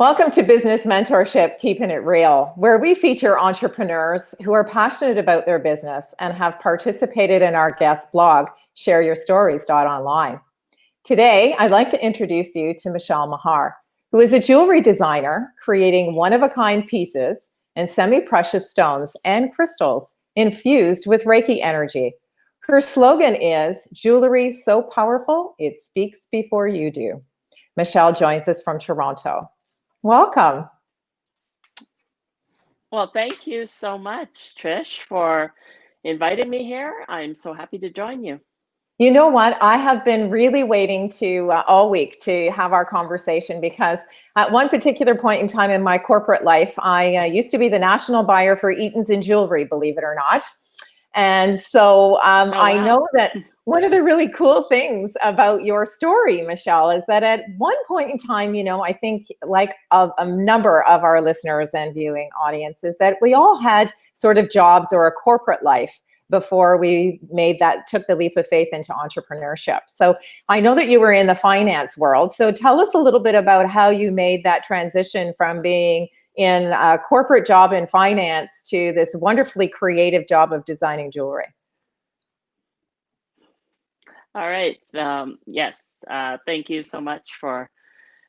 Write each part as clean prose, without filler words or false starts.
Welcome to Business Mentorship Keepin' It Real, where we feature entrepreneurs who are passionate about their business and have participated in our guest blog, shareyourstories.online. Today, I'd like to introduce you to Michele Maher, who is a jewelry designer creating one-of-a-kind pieces and semi-precious stones and crystals infused with Reiki energy. Her slogan is, "Jewelry so powerful, it speaks before you do." Michele joins us from Toronto. Welcome. Well, thank you so much, Trish, for inviting me here. I'm so happy to join you. You know what? I have been really waiting to all week to have our conversation because at one particular point in time in my corporate life, I used to be the national buyer for Eaton's and Jewelry, believe it or not. And so I know that one of the really cool things about your story, Michele, is that at one point in time, you know, I think like a number of our listeners and viewing audiences, that we all had sort of jobs or a corporate life before we took the leap of faith into entrepreneurship. So I know that you were in the finance world. So tell us a little bit about how you made that transition from being in a corporate job in finance to this wonderfully creative job of designing jewelry. All right. Yes. Thank you so much for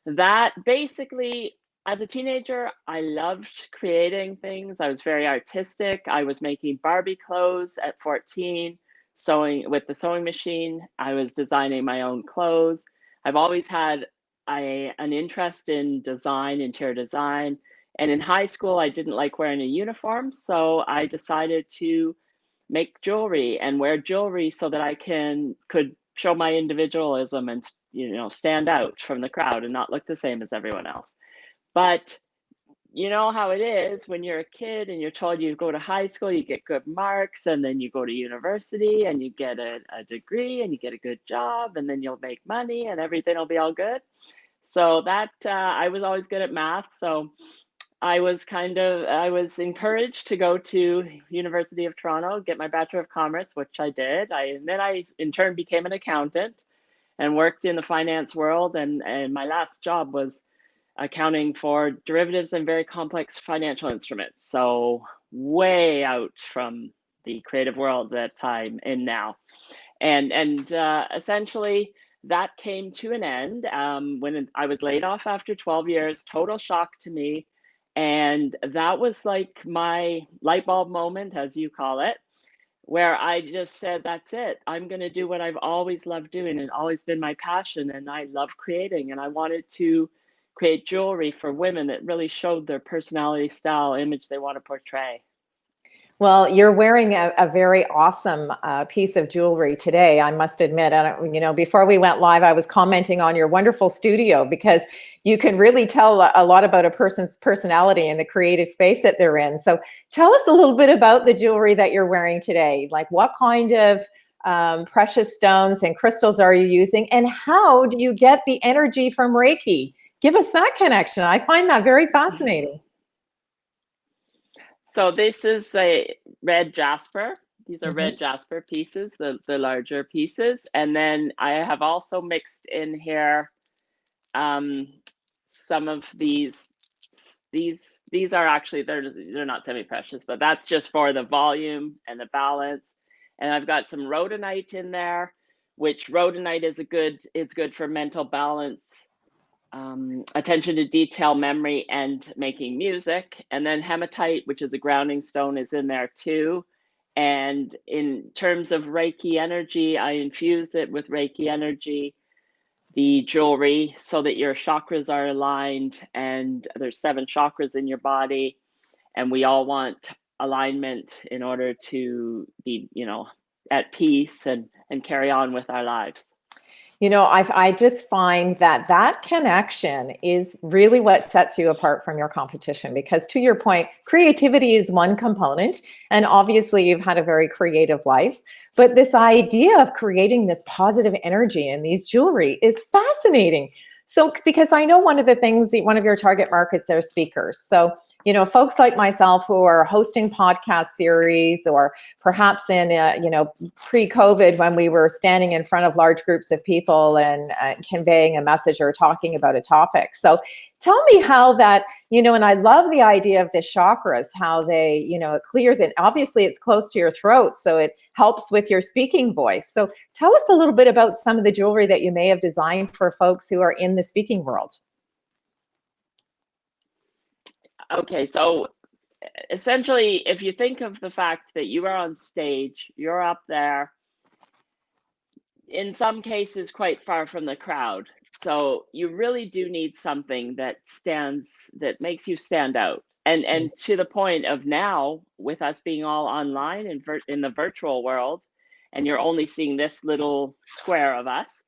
that. Basically, as a teenager, I loved creating things. I was very artistic. I was making Barbie clothes at 14, sewing with the sewing machine. I was designing my own clothes. I've always had an interest in design, interior design. And in high school, I didn't like wearing a uniform. So I decided to make jewelry and wear jewelry so that I could show my individualism and, you know, stand out from the crowd and not look the same as everyone else. But you know how it is when you're a kid and you're told you go to high school, you get good marks, and then you go to university and you get a degree and you get a good job, and then you'll make money and everything will be all good. So that I was always good at math. So I was encouraged to go to University of Toronto, get my Bachelor of Commerce, which I did. And then I in turn became an accountant and worked in the finance world. And my last job was accounting for derivatives and very complex financial instruments. So way out from the creative world that I'm in now. And essentially that came to an end when I was laid off after 12 years, total shock to me. And that was like my light bulb moment, as you call it, where I just said, that's it. I'm going to do what I've always loved doing and always been my passion. And I love creating. And I wanted to create jewelry for women that really showed their personality, style, image they want to portray. Well, you're wearing a very awesome piece of jewelry today, I must admit. And, you know, before we went live, I was commenting on your wonderful studio because you can really tell a lot about a person's personality and the creative space that they're in. So tell us a little bit about the jewelry that you're wearing today. Like what kind of precious stones and crystals are you using? And how do you get the energy from Reiki? Give us that connection. I find that very fascinating. So this is a red jasper. These are red jasper pieces, the larger pieces. And then I have also mixed in here some of these are actually, they're not semi-precious, but that's just for the volume and the balance. And I've got some rhodonite in there, which rhodonite is good for mental balance, attention to detail, memory, and making music. And then hematite, which is a grounding stone, is in there too. And in terms of Reiki energy, I infuse it with Reiki energy, the jewelry, so that your chakras are aligned. And there's 7 chakras in your body, and we all want alignment in order to be, you know, at peace and carry on with our lives. You know, I just find that connection is really what sets you apart from your competition, because to your point, creativity is one component, and obviously you've had a very creative life, but this idea of creating this positive energy in these jewelry is fascinating. So, because I know one of the things, one of your target markets are speakers. So, you know, folks like myself who are hosting podcast series, or perhaps in, you know, pre-COVID when we were standing in front of large groups of people and conveying a message or talking about a topic. So Tell me how that, and I love the idea of the chakras, how they, it clears it. Obviously, it's close to your throat, so it helps with your speaking voice. So tell us a little bit about some of the jewelry that you may have designed for folks who are in the speaking world. Okay, so essentially, if you think of the fact that you are on stage, you're up there, in some cases quite far from the crowd. So you really do need something that makes you stand out. And to the point of now, with us being all online and in the virtual world, and you're only seeing this little square of us,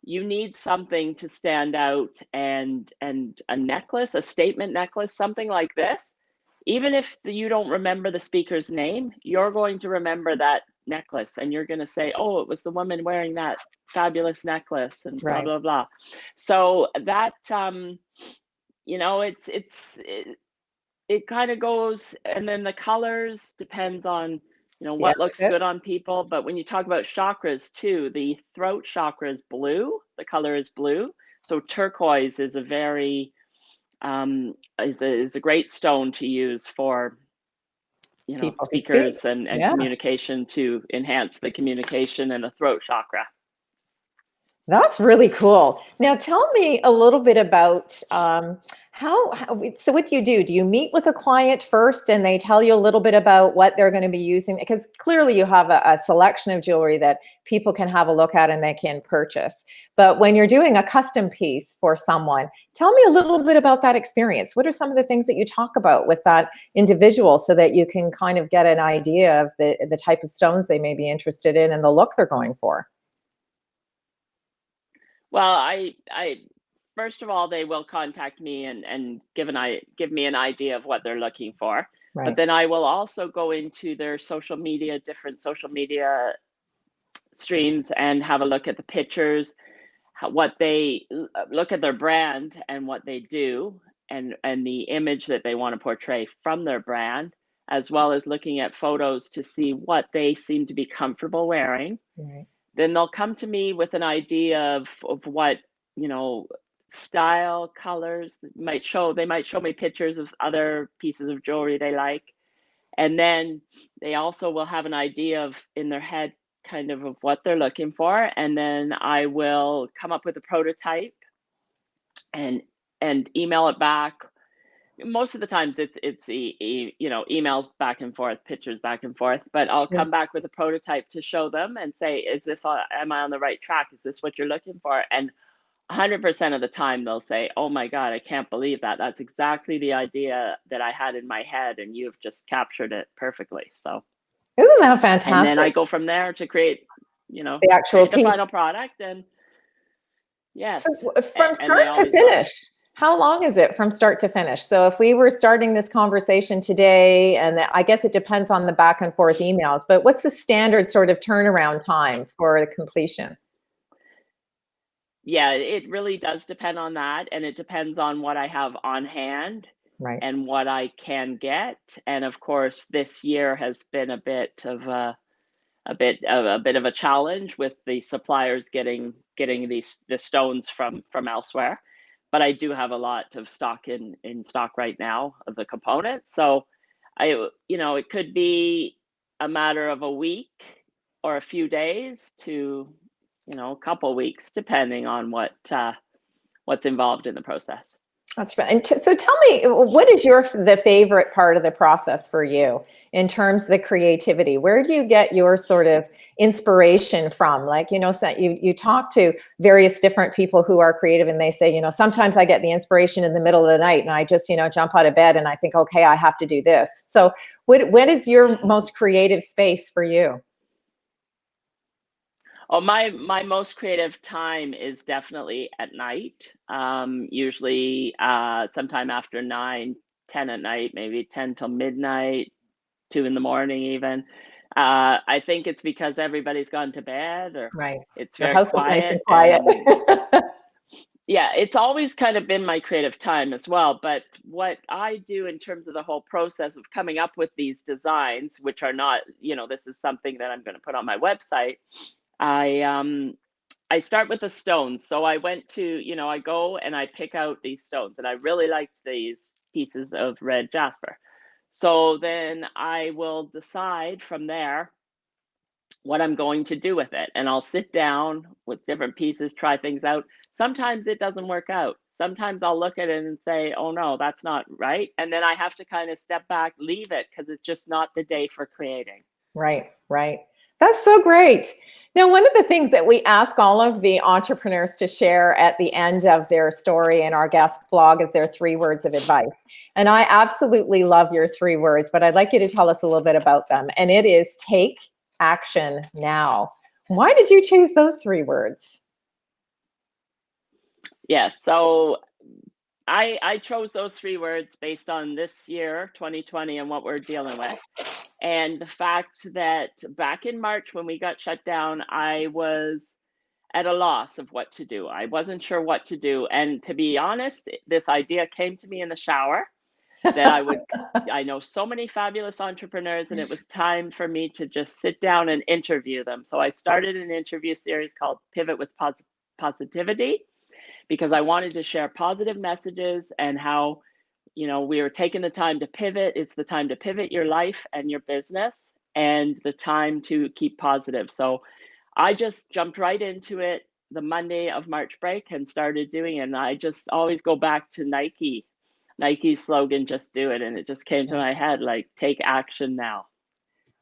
you need something to stand out, and a necklace, a statement necklace, something like this. Even if you don't remember the speaker's name, you're going to remember that necklace, and you're going to say, oh, it was the woman wearing that fabulous necklace, and blah, Right. blah, blah. So that, it kind of goes, and then the colors depends on, Yeah. what looks good on people. But when you talk about chakras too, the throat chakra is blue, the color is blue. So turquoise is a very, is a great stone to use for, People to speak. speakers and Yeah. communication, to enhance the communication and the throat chakra. That's really cool. Now, tell me a little bit about so what do? Do you meet with a client first and they tell you a little bit about what they're going to be using? Because clearly you have a selection of jewelry that people can have a look at and they can purchase. But when you're doing a custom piece for someone, tell me a little bit about that experience. What are some of the things that you talk about with that individual so that you can kind of get an idea of the type of stones they may be interested in and the look they're going for? Well, I first of all, they will contact me and give me an idea of what they're looking for. But Right. then I will also go into their social media, different social media streams, and have a look at the pictures, what they look at their brand and what they do, and the image that they want to portray from their brand, as well as looking at photos to see what they seem to be comfortable wearing. Right. Then they'll come to me with an idea of what, you know, style, colors they might show me pictures of other pieces of jewelry they like. And then they also will have an idea of in their head kind of what they're looking for. And then I will come up with a prototype and email it back. Most of the times it's emails back and forth, pictures back and forth, but I'll Sure. come back with a prototype to show them and say, am I on the right track? Is this what you're looking for? And 100% of the time they'll say, oh my God, I can't believe that. That's exactly the idea that I had in my head, and you've just captured it perfectly. So, Isn't that and then I fantastic? go from there to create, The actual create the piece. final product. And yes, So from and they start to always love it. finish, how long is it from start to finish? So if we were starting this conversation today, and I guess it depends on the back and forth emails, but what's the standard sort of turnaround time for the completion? Yeah, it really does depend on that, and it depends on what I have on hand Right. and what I can get. And of course, this year has been a bit of a challenge with the suppliers getting the stones from elsewhere. But I do have a lot of stock in stock right now of the components. So it could be a matter of a week or a few days to, a couple weeks, depending on what's involved in the process. That's right. And so tell me, what is the favorite part of the process for you in terms of the creativity? Where do you get your sort of inspiration from? Like, so you talk to various different people who are creative, and they say, sometimes I get the inspiration in the middle of the night and I just, jump out of bed and I think, okay, I have to do this. So what is your most creative space for you? Oh, my most creative time is definitely at night. Usually, sometime after 9, 10 at night, maybe 10 till midnight, 2 in the morning, even. I think it's because everybody's gone to bed, or Right. it's Your very house is nice and quiet. quiet. And yeah, it's always kind of been my creative time as well. But what I do in terms of the whole process of coming up with these designs, which are not, this is something that I'm going to put on my website. I I start with the stones. So I went to, I go and I pick out these stones, and I really liked these pieces of red jasper. So then I will decide from there what I'm going to do with it. And I'll sit down with different pieces, try things out. Sometimes it doesn't work out. Sometimes I'll look at it and say, oh no, that's not right. And then I have to kind of step back, leave it, because it's just not the day for creating. Right, right. That's so great. Now, one of the things that we ask all of the entrepreneurs to share at the end of their story in our guest blog is their 3 words of advice. And I absolutely love your 3 words, but I'd like you to tell us a little bit about them. And it is take action now. Why did you choose those 3 words? Yes. So I chose those 3 words based on this year, 2020, and what we're dealing with. And the fact that back in March when we got shut down, I was at a loss of what to do. I wasn't sure what to do. And to be honest, this idea came to me in the shower that I know so many fabulous entrepreneurs, and it was time for me to just sit down and interview them. So I started an interview series called Pivot with Positivity, because I wanted to share positive messages and how, we are taking the time to pivot. It's the time to pivot your life and your business, and the time to keep positive. So I just jumped right into it the Monday of March break and started doing it. And I just always go back to Nike's slogan, just do it. And it just came to my head, like, take action now.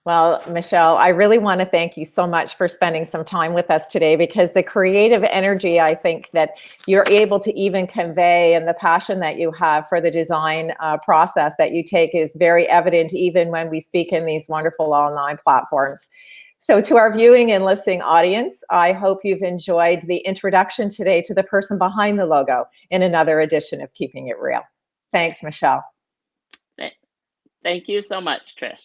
Well, Michele, I really want to thank you so much for spending some time with us today, because the creative energy I think that you're able to even convey, and the passion that you have for the design process that you take, is very evident even when we speak in these wonderful online platforms. So to our viewing and listening audience, I hope you've enjoyed the introduction today to the person behind the logo in another edition of Keeping It Real. Thanks, Michele. Thank you so much, Trish.